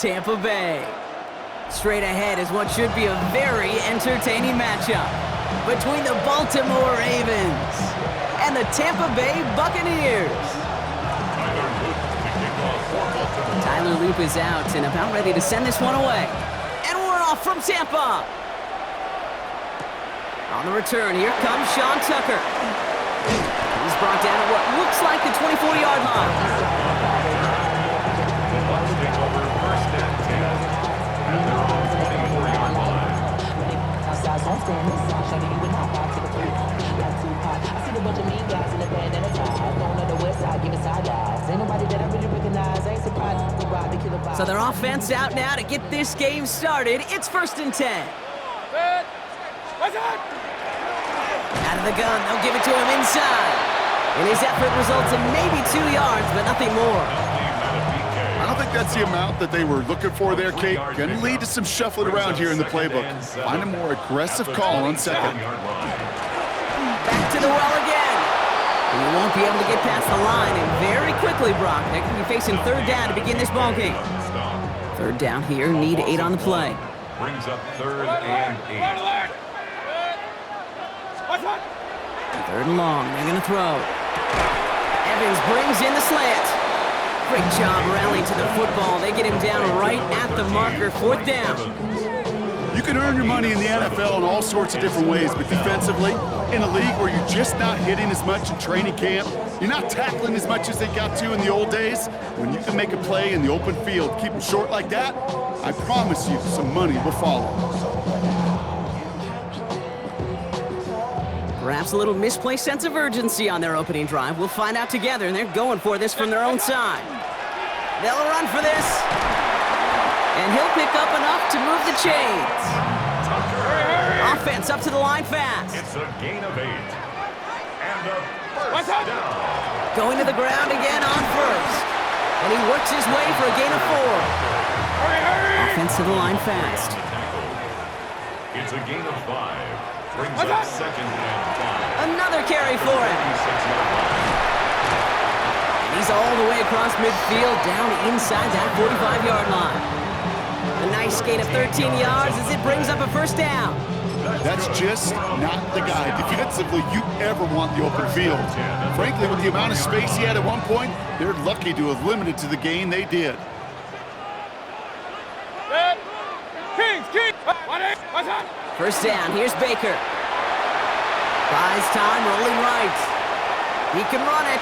Tampa Bay. Straight ahead is what should be a very entertaining matchup between the Baltimore Ravens and the Tampa Bay Buccaneers. Tyler Loop is out and about ready to send this one away. And we're off from Tampa. On the return, here comes Sean Tucker. He's brought down at what looks like the 24-yard line. So their offense out now to get this game started. It's 1st and 10. Out of the gun, they'll give it to him inside. And his effort results in maybe 2 yards, but nothing more. I don't think that's the amount that they were looking for there, Kate. Going to lead to some shuffling around here in the playbook. Find a more aggressive call on second. Back to the well again. He won't be able to get past the line, and very quickly, Brock, they're going to be facing 3rd down to begin this ballgame. 3rd down here, need 8 on the play. Brings up 3rd and 8. 3rd and long, they're going to throw. Evans brings in the slant. Great job rallying to the football. They get him down right at the marker, 4th down. You can earn your money in the NFL in all sorts of different ways, but defensively, in a league where you're just not hitting as much in training camp, you're not tackling as much as they got to in the old days, when you can make a play in the open field, keep them short like that, I promise you some money will follow. Perhaps a little misplaced sense of urgency on their opening drive. We'll find out together, and they're going for this from their own side. They'll run for this. And he'll pick up enough to move the chains. Offense up to the line fast. It's a gain of 8. And a 1st down. Going to the ground again on 1st. And he works his way for a gain of 4. Offense to the line fast. It's a gain of 5. Brings up 2nd and 5. Another carry for him. And he's all the way across midfield, down inside that 45-yard line. A nice gain of 13 yards as it brings up a 1st down. That's just not the guy defensively you ever want the open field. Frankly, with the amount of space he had at one point, they're lucky to have limited to the gain they did. First down, here's Baker. Buys time, rolling right. He can run it.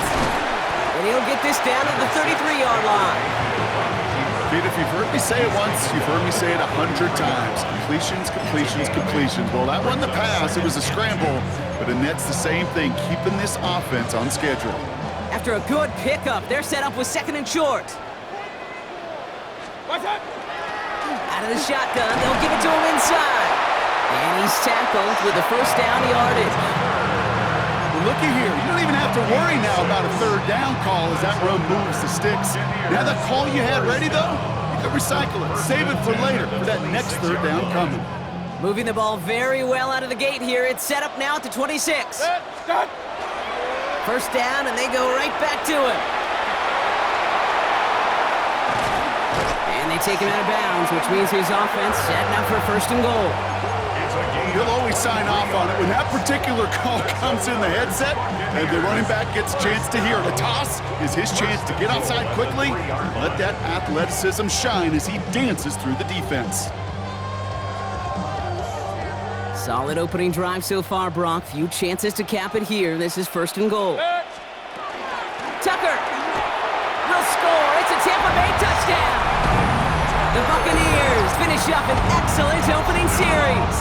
And he'll get this down to the 33-yard line. Pete, if you've heard me say it once, you've heard me say it 100 times. Completions, completions, completions. Well, that wasn't the pass, it was a scramble. But it nets the same thing, keeping this offense on schedule. After a good pickup, they're set up with 2nd and short. Out of the shotgun, they'll give it to him inside. And he's tackled with the 1st down yardage. Well, looky here. You don't even have to worry now about a 3rd down call as that run moves the sticks. Now that call you had ready, though, you can recycle it. Save it for later for that next 3rd down coming. Moving the ball very well out of the gate here. It's set up now at the 26. 1st down, and they go right back to it. And they take him out of bounds, which means his offense setting up for 1st and goal. He'll always sign off on it when that particular call comes in the headset and the running back gets a chance to hear it. A toss is his chance to get outside quickly and let that athleticism shine as he dances through the defense. Solid opening drive so far, Brock. Few chances to cap it here. This is 1st and goal. Tucker will score. It's a Tampa Bay touchdown. The Buccaneers finish up an excellent opening series.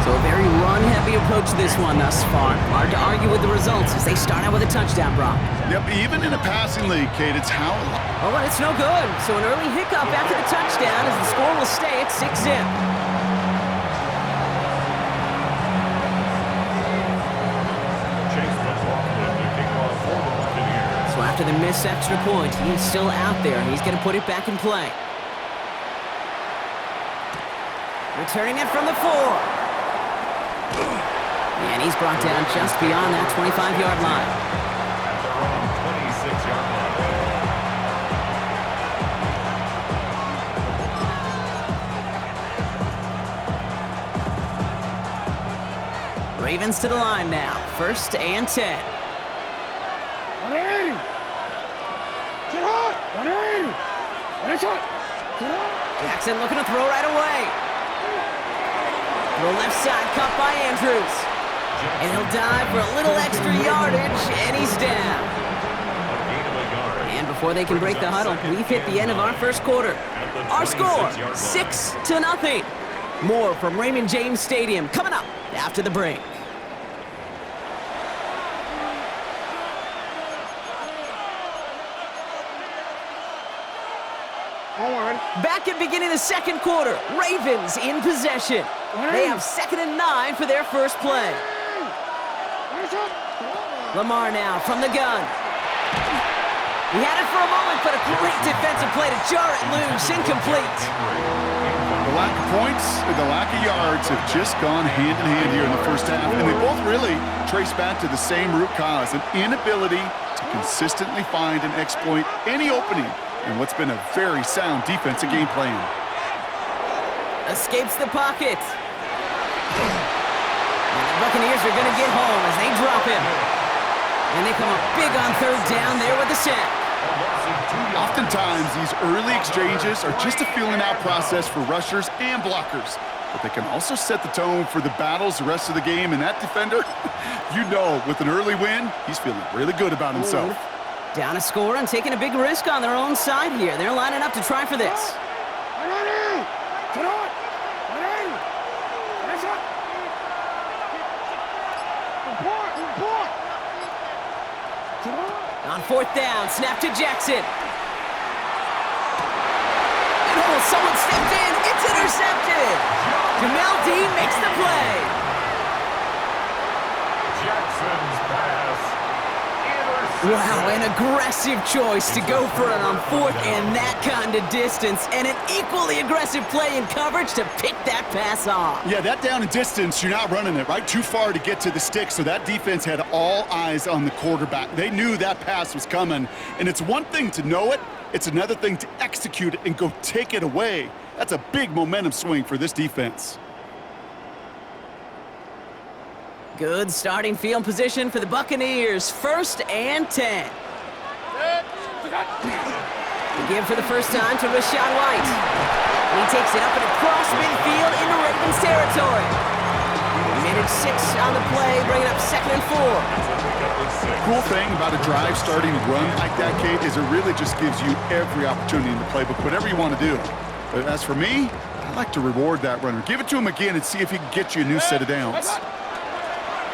So a very run-heavy approach to this one thus far. Hard to argue with the results as they start out with a touchdown, Brock. Yep, even in a passing league, Kate, it's how... Oh, and it's no good. So an early hiccup after the touchdown as the score will stay at 6-zip. So after the missed extra point, he's still out there. He's going to put it back in play. Returning it from the 4. And he's brought down just beyond that 25-yard line. Ravens to the line now. 1st and 10. Jackson looking to throw right away. Throw left side, caught by Andrews. And he'll dive for a little extra yardage, and he's down. And before they can break the huddle, we've hit the end of our first quarter. Our score, 6-0. More from Raymond James Stadium coming up after the break. Back at beginning of the second quarter, Ravens in possession. They have 2nd and 9 for their first play. Lamar now from the gun. He had it for a moment, but a great defensive play to jar it loose, incomplete. The lack of points and the lack of yards have just gone hand in hand here in the first half, and they both really trace back to the same root cause, an inability to consistently find and exploit any opening in what's been a very sound defensive game plan. Escapes the pocket. And the Buccaneers are going to get home as they drop him. And they come up big on 3rd down there with the sack. Oftentimes, these early exchanges are just a feeling-out process for rushers and blockers. But they can also set the tone for the battles the rest of the game. And that defender, you know, with an early win, he's feeling really good about himself. Down a score and taking a big risk on their own side here. They're lining up to try for this. On 4th down, snap to Jackson. And someone stepped in. It's intercepted. Jamel Dean makes the play. Jackson's pass. Wow, an aggressive choice to go for it on 4th and that kind of distance, and an equally aggressive play in coverage to pick that pass off. Yeah, that down and distance, you're not running it, right? Too far to get to the stick, so that defense had all eyes on the quarterback. They knew that pass was coming, and it's one thing to know it, it's another thing to execute it and go take it away. That's a big momentum swing for this defense. Good starting field position for the Buccaneers. 1st and 10. Again for the first time to Rachaad White. He takes it up and across midfield into Ravens territory. Minute 6 on the play, bringing up 2nd and 4. Cool thing about a drive starting run like that, Kate, is it really just gives you every opportunity in the playbook, whatever you want to do. But as for me, I like to reward that runner. Give it to him again and see if he can get you a new set of downs.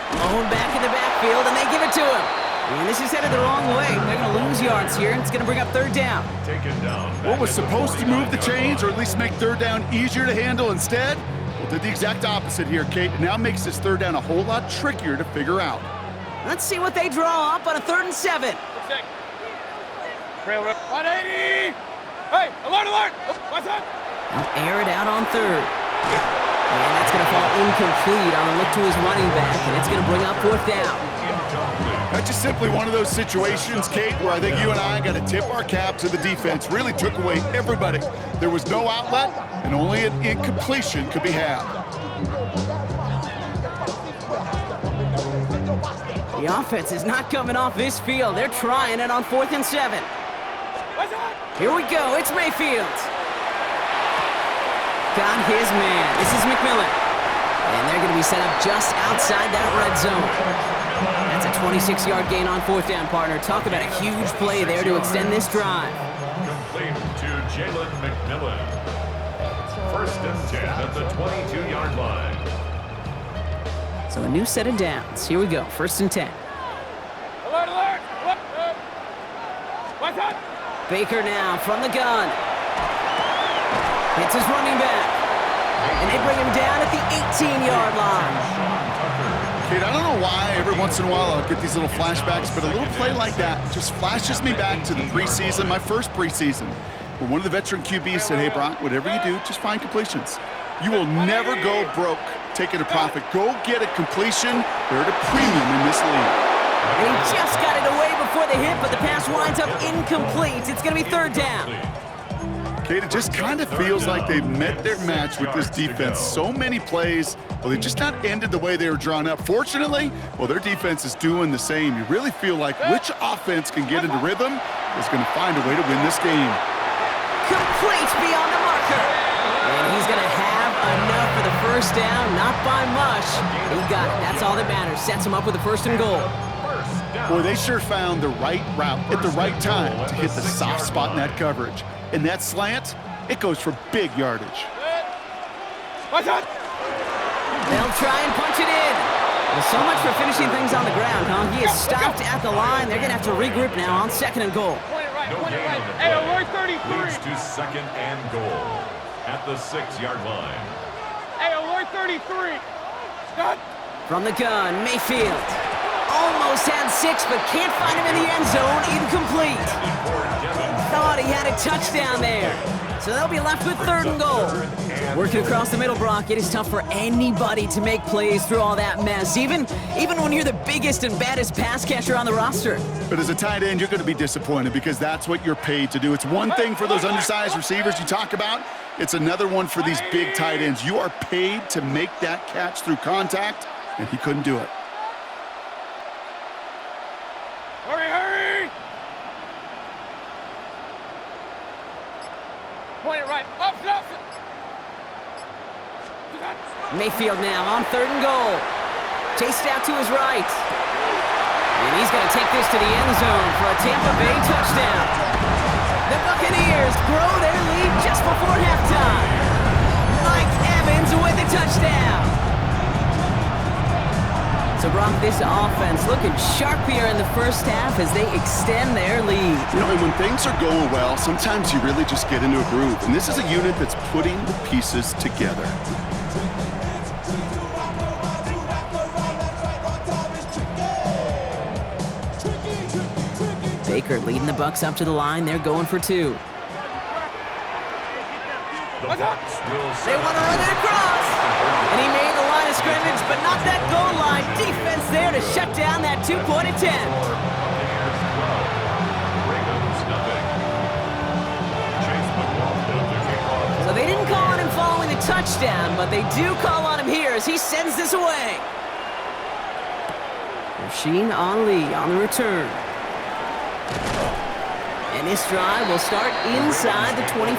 Blown back in the backfield, and they give it to him. And this is headed the wrong way. They're going to lose yards here, and it's going to bring up 3rd down. What was supposed to move the chains, or at least make 3rd down easier to handle instead? Well, did the exact opposite here, Kate. It now makes this 3rd down a whole lot trickier to figure out. Let's see what they draw up on a 3rd and 7. 180! Hey, alert! What's up? They'll air it out on 3rd. And that's going to fall incomplete on a look to his running back, and it's going to bring up 4th down. That's just simply one of those situations, Kate, where I think you and I got to tip our cap to the defense. Really took away everybody. There was no outlet, and only an incompletion could be had. The offense is not coming off this field. They're trying it on 4th and 7. Here we go. It's Mayfield. Got his man. This is McMillan. And they're going to be set up just outside that red zone. That's a 26-yard gain on 4th down, partner. Talk about a huge play there to extend this drive. Complete to Jalen McMillan. 1st and 10 at the 22-yard line. So a new set of downs. Here we go. 1st and 10. Alert! What's up? Baker now from the gun. Hits his running back. And they bring him down at the 18-yard line. Kate, I don't know why every once in a while I'll get these little flashbacks, but a little play like that just flashes me back to the preseason, my first preseason, where one of the veteran QBs said, hey, Brock, whatever you do, just find completions. You will never go broke taking a profit. Go get a completion. They're at a premium in this league. He just got it away before the hit, but the pass winds up incomplete. It's going to be 3rd down. Kate, it just kind of feels like they've met their match with this defense. So many plays, well, they just not ended the way they were drawn up. Fortunately, well, their defense is doing the same. You really feel like which offense can get into rhythm is going to find a way to win this game. Complete beyond the marker. And he's going to have enough for the first down, not by much. He got it. That's all that matters. Sets him up with a 1st and goal. Boy, they sure found the right route at the right time to hit the soft spot in that coverage. And that slant, it goes for big yardage. Watch out! They'll try and punch it in. Well, so much for finishing things on the ground, huh? He is stopped at the line. They're going to have to regroup now on 2nd and goal. Point it right, No point it gain right. on the Hey, play. alert 33. Leads to 2nd and goal at the 6-yard line. Hey, alert 33. Scott. From the gun, Mayfield. Almost had 6, but can't find him in the end zone. Incomplete. Thought he had a touchdown there. So they'll be left with 3rd and goal. Working across the middle, Brock, it is tough for anybody to make plays through all that mess, even when you're the biggest and baddest pass catcher on the roster. But as a tight end, you're going to be disappointed because that's what you're paid to do. It's one thing for those undersized receivers you talk about. It's another one for these big tight ends. You are paid to make that catch through contact, and he couldn't do it. Hurry, hurry. Point it right. Up, up. Mayfield now on 3rd and goal. Chased out to his right. And he's going to take this to the end zone for a Tampa Bay touchdown. The Buccaneers grow their lead just before halftime. Mike Evans with the touchdown. So, Brock, this offense looking sharp here in the first half as they extend their lead. You know, and when things are going well, sometimes you really just get into a groove. And this is a unit that's putting the pieces together. Baker leading the Bucs up to the line. They're going for 2. The Bucs will They want to run it across. And he made the line of scrimmage, but not that goal line. Defense there to shut down that 2-point attempt. Buccaneers 12, Ravens nothing. Chase McLaughlin to kick off. So they didn't call on him following the touchdown, but they do call on him here as he sends this away. Rasheen Ali on the return. And this drive will start inside the 25.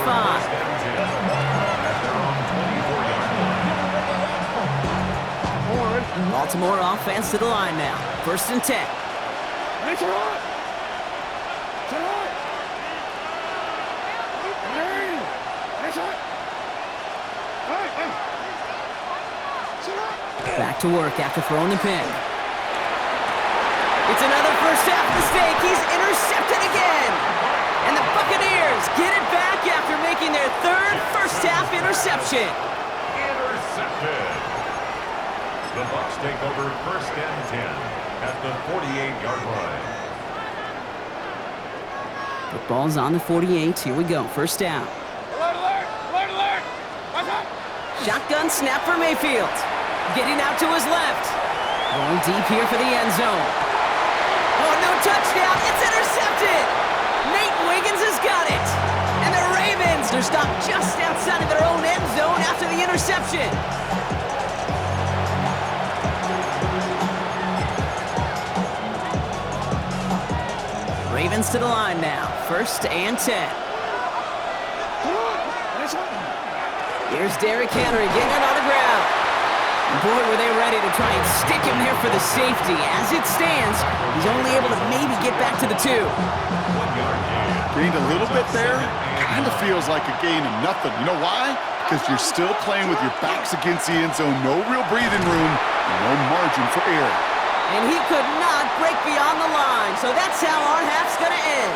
Baltimore offense to the line now. 1st and 10. Nice run. Sit on. Hey. Nice run. Hey. Sit on. Back to work after throwing the pick. It's another first half mistake. He's intercepted again. And the Buccaneers get it back after making their 3rd first half interception. Intercepted. The Bucs take over 1st and 10 at the 48-yard line. Football's on the 48. Here we go. 1st down. Alert, alert. Alert, alert. Watch out. Shotgun snap for Mayfield. Getting out to his left. Going deep here for the end zone. Oh, no touchdown. It's intercepted. Nate Wiggins has got it. And the Ravens are stopped just outside of their own end zone after the interception. Ravens to the line now. 1st and 10. Here's Derrick Henry getting it on the ground. Boy, were they ready to try and stick him there for the safety. As it stands, he's only able to maybe get back to the 2. 1 yard gain. Gained a little bit there. Kind of feels like a gain of nothing. You know why? Because you're still playing with your backs against the end zone. No real breathing room. No margin for error. And he could not break beyond the line. So that's how our half's going to end.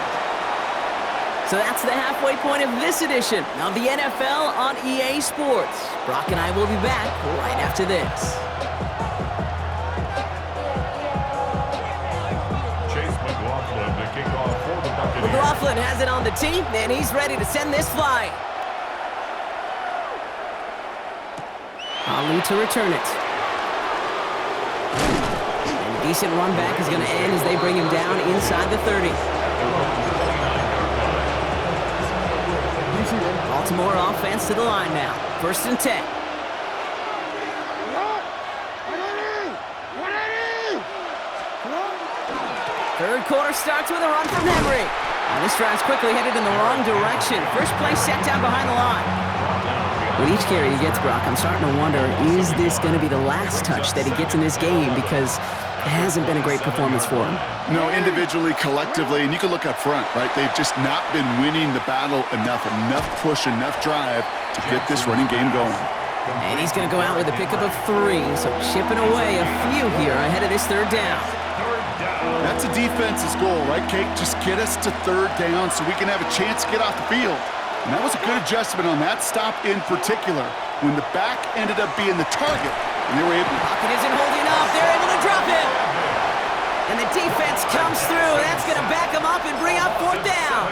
So that's the halfway point of this edition of the NFL on EA Sports. Brock and I will be back right after this. Chase McLaughlin to kick off for the Buccaneers. McLaughlin has it on the tee, and he's ready to send this flying. Ali to return it. And a decent run back is going to end as they bring him down inside the 30. Baltimore offense to the line now. 1st and 10. Third quarter starts with a run from Henry. And this drive's quickly headed in the wrong direction. First play set down behind the line. With each carry he gets, Brock, I'm starting to wonder, is this going to be the last touch that he gets in this game? Because it hasn't been a great performance for him. No, individually, collectively, and you can look up front, right? They've just not been winning the battle enough push, enough drive to get this running game going. And he's going to go out with a pickup of 3, so chipping away a few here ahead of this 3rd down. That's a defense's goal, right, Kate? Just get us to 3rd down so we can have a chance to get off the field. And that was a good adjustment on that stop in particular, when the back ended up being the target, and they were able to... Pocket isn't holding up. They're able to drop him. And the defense comes through. That's going to back him up and bring up 4th down.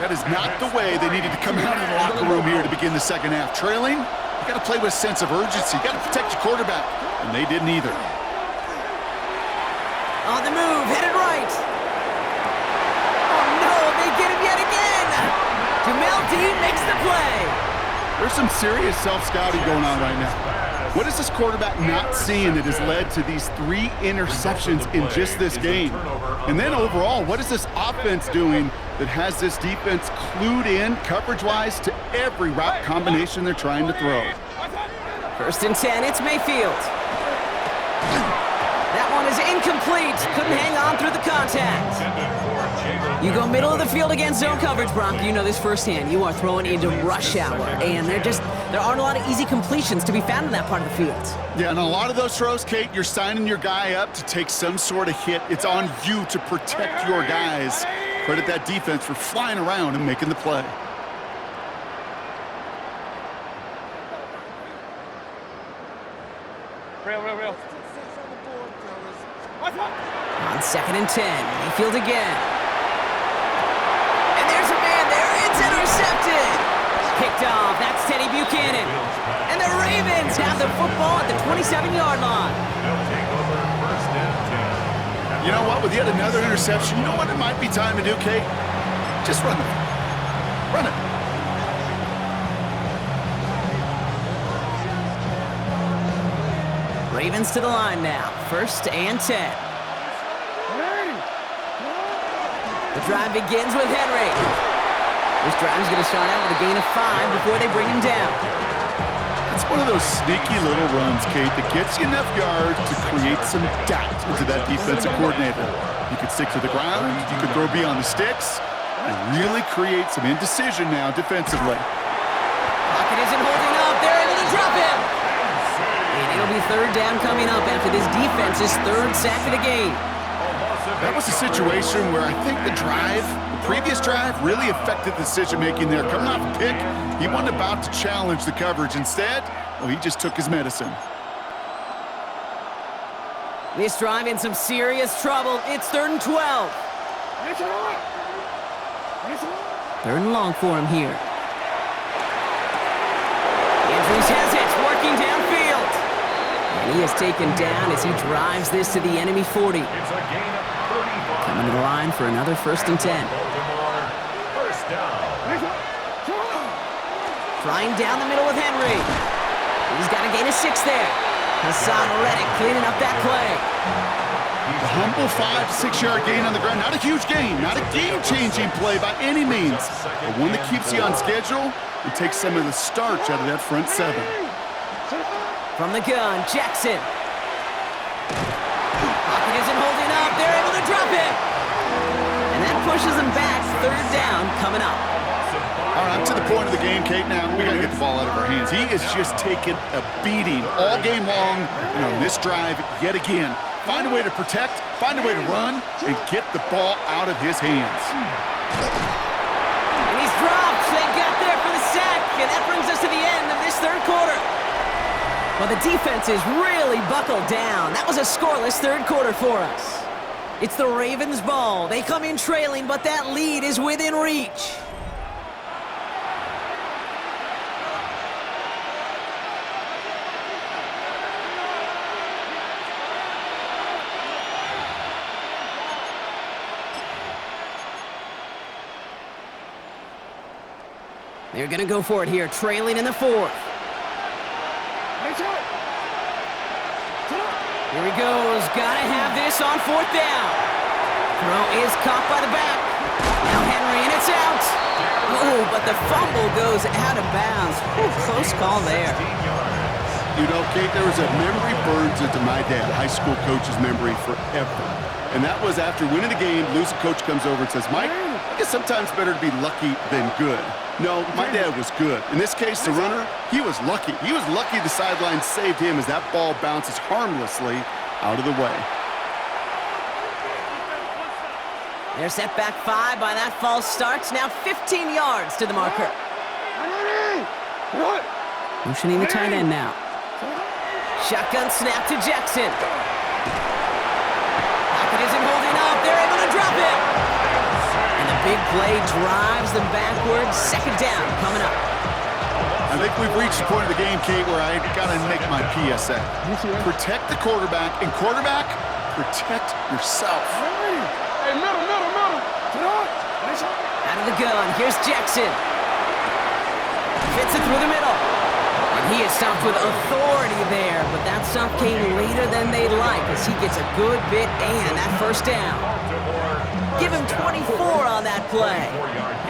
That is not the way they needed to come out of the locker room here to begin the second half. Trailing, you got to play with a sense of urgency. You got to protect your quarterback, and they didn't either. On the move, headed right. Oh no, they get him yet again. Jamel Dean makes the play. There's some serious self-scouting going on right now. What is this quarterback not seeing that has led to these 3 interceptions in just this game? And then overall, what is this offense doing that has this defense clued in coverage-wise to every route combination they're trying to throw? 1st and 10, it's Mayfield. That one is incomplete. Couldn't hang on through the contact. You go middle of the field against zone coverage, Brock. You know this firsthand. You are throwing into rush hour, and there aren't a lot of easy completions to be found in that part of the field. Yeah, and a lot of those throws, Kate, you're signing your guy up to take some sort of hit. It's on you to protect your guys. Credit that defense for flying around and making the play. Real. On 2nd and 10, Mayfield again. And there's a man there. It's intercepted. Picked off. That's Teddy Buchanan. And the Ravens have the football at the 27-yard line. You know what? With yet another interception, you know what it might be time to do, Kate? Just run it. Run it. Ravens to the line now. 1st and 10. The drive begins with Henry. This drive's going to start out with a gain of 5 before they bring him down. It's one of those sneaky little runs, Kate, that gets you enough yards to create some doubt into that defensive coordinator. You could stick to the ground, you could throw beyond the sticks, and really create some indecision now defensively. Pocket isn't holding up. They're able to drop him. And it'll be 3rd down coming up after this defense's 3rd sack of the game. That was a situation where I think the previous drive really affected the decision-making there. Coming off a pick, he wasn't about to challenge the coverage. Instead, well, he just took his medicine. This drive in some serious trouble. It's 3rd and 12. 3rd and long for him here. Andrews has it, working downfield. And he is taken down as he drives this to the enemy 40. Coming to the line for another 1st and 10. Flying down the middle with Henry. He's got a gain of 6 there. Hassan Reddick cleaning up that play. A humble 5 to 6 yard gain on the ground. Not a huge gain, not a game-changing play by any means, but one that keeps you on schedule and takes some of the starch out of that front 7. From the gun, Jackson. Pocket isn't holding up. They're able to drop it. And that pushes them back. 3rd down coming up. All right, to the point of the game, Kate, now we got to get the ball out of our hands. He is just taking a beating all game long, and on this drive yet again. Find a way to protect, find a way to run, and get the ball out of his hands. And he's dropped. They got there for the sack, and that brings us to the end of this 3rd quarter. Well, the defense is really buckled down. That was a scoreless 3rd quarter for us. It's the Ravens' ball. They come in trailing, but that lead is within reach. They're going to go for it here, trailing in the fourth. Here he goes. Gotta have this on fourth down. Throw is caught by the back. Now Henry, and it's out. Oh, but the fumble goes out of bounds. Ooh, close call there. You know, Kate, there was a memory burns into my dad, high school coach's memory forever. And that was after winning the game, losing coach comes over and says, Mike, I guess sometimes better to be lucky than good. No, my dad was good. In this case, the runner, he was lucky. He was lucky the sideline saved him as that ball bounces harmlessly out of the way. They're set back 5 by that false starts. Now 15 yards to the marker. Motioning the tight end now. Shotgun snap to Jackson. Pocket isn't holding up. They're able to drop it. And the big play drives them backwards. Second down coming up. I think we've reached the point of the game, Kate, where I got to make my PSA. Protect the quarterback, and quarterback, protect yourself. Hey, middle. Out of the gun, here's Jackson. Fits it through the middle. And he is stopped with authority there, but that stop came later than they'd like as he gets a good bit and that first down. Give him 24 on that play.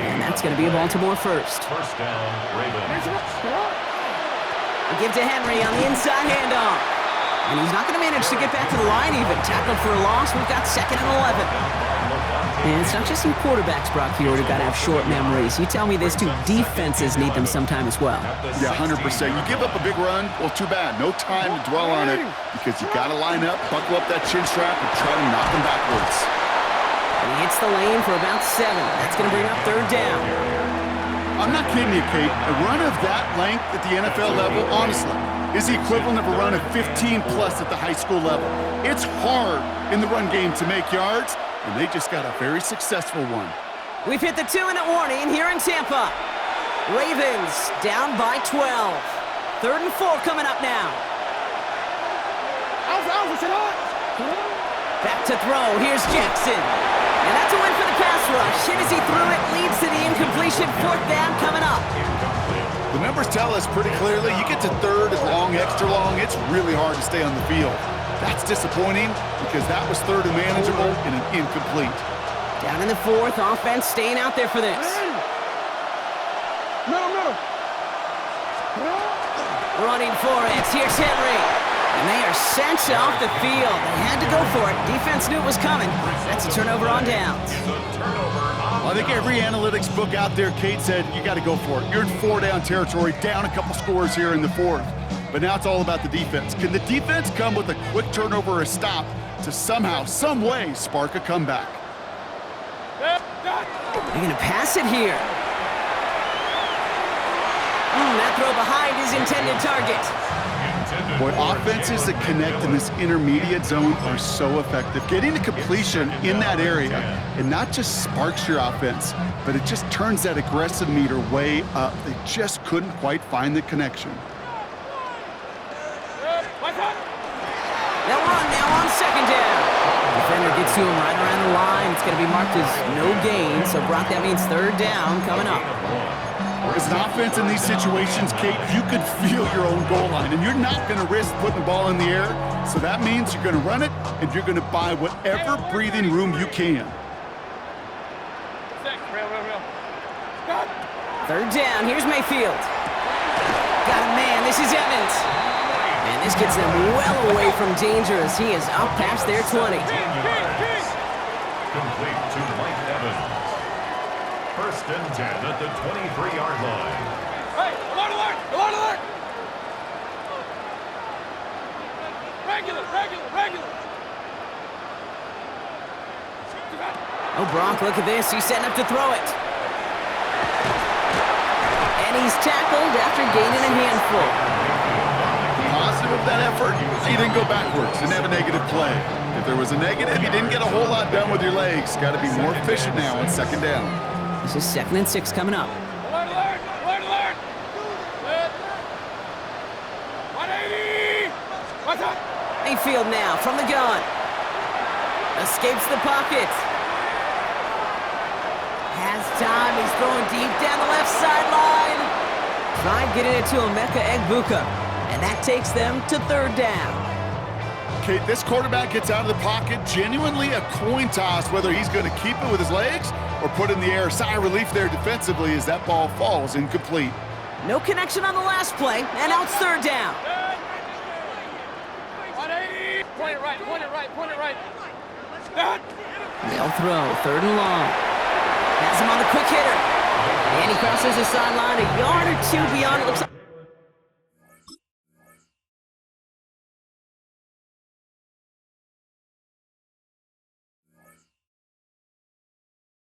And that's going to be a Baltimore first. First down, Ravens. They give to Henry on the inside handoff. And he's not going to manage to get back to the line even. Tackled for a loss. We've got 2nd and 11. And it's not just you quarterbacks, Brock, here who got to have short memories. You tell me this too, defenses need them sometime as well. Yeah, 100%. You give up a big run, well, too bad. No time to dwell on it because you got to line up, buckle up that chin strap, and try to knock them backwards. And he hits the lane for about 7. That's going to bring up 3rd down. I'm not kidding you, Kate. A run of that length at the NFL level, honestly, is the equivalent of a run of 15-plus at the high school level. It's hard in the run game to make yards, and they just got a very successful one. We've hit the 2-minute warning here in Tampa. Ravens down by 12. 3rd and 4 coming up now. Back to throw. Here's Jackson. And that's a win for the pass rush. Hit as he threw it, leads to the incompletion. 4th down coming up. The numbers tell us pretty clearly, you get to 3rd and long, extra long, it's really hard to stay on the field. That's disappointing because that was 3rd and manageable and an incomplete. Down in the 4th, offense staying out there for this. Middle. Running for it. Here's Henry. And they are sent off the field. They had to go for it. Defense knew it was coming. That's a turnover on downs. Well, I think every analytics book out there, Kate said, you got to go for it. You're in 4-down territory, down a couple scores here in the 4th. But now it's all about the defense. Can the defense come with a quick turnover or a stop to somehow, some way, spark a comeback? They're going to pass it here. That throw behind his intended target. Boy, offenses that connect in this intermediate zone are so effective. Getting the completion in that area, it not just sparks your offense, but it just turns that aggressive meter way up. They just couldn't quite find the connection. They'll run now on 2nd down. Defender gets to him right around the line. It's going to be marked as no gain. So, Brock, that means 3rd down coming up. As an offense in these situations, Kate, you could feel your own goal line, and you're not going to risk putting the ball in the air. So that means you're going to run it, and you're going to buy whatever breathing room you can. 3rd down. Here's Mayfield. Got a man. This is Evans. And this gets them well away from danger as he is up past their 20. Complete to Mike Evans. 1st and 10 at the 23-yard line. Hey, alert! Regular! Oh, Brock, look at this. He's setting up to throw it. And he's tackled after gaining a handful. Positive of that effort, he didn't go backwards, didn't have a negative play. If there was a negative, you didn't get a whole lot done with your legs. Got to be more efficient now on 2nd down. This is 2nd and 6 coming up. Alert! 180! What's up? Mayfield now from the gun. Escapes the pocket. Has time. He's throwing deep down the left sideline. Tried getting it to Emeka Egbuka, and that takes them to third down. Okay, this quarterback gets out of the pocket, genuinely a coin toss whether he's going to keep it with his legs or put it in the air. Sigh of relief there defensively as that ball falls incomplete. No connection on the last play, and now it's third down. 180. Point it right, point it right, point it right. They'll throw, third and long. Has him on the quick hitter. And he crosses the sideline a yard or two beyond. It looks like